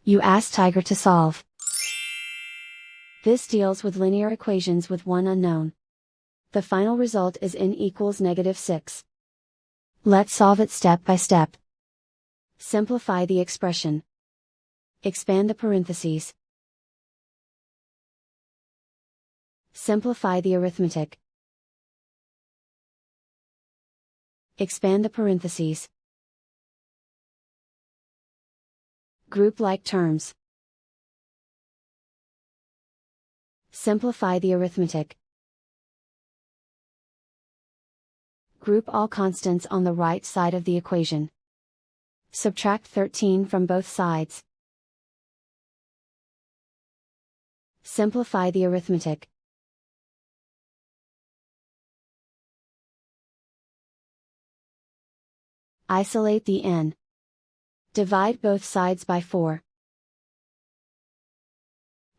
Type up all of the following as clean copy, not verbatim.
You ask Tiger to solve. This deals with linear equations with one unknown. The final result is n equals -6. Let's solve it step by step. Simplify the expression. Expand the parentheses. Simplify the arithmetic. Expand the parentheses. Group like terms. Simplify the arithmetic. Group all constants on the right side of the equation. Subtract 13 from both sides. Simplify the arithmetic. Isolate the n. Divide both sides by 4.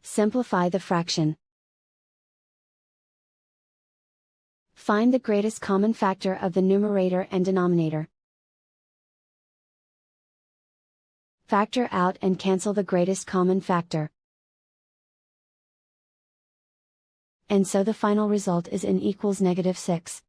Simplify the fraction. Find the greatest common factor of the numerator and denominator. Factor out and cancel the greatest common factor. And so the final result is n equals -6.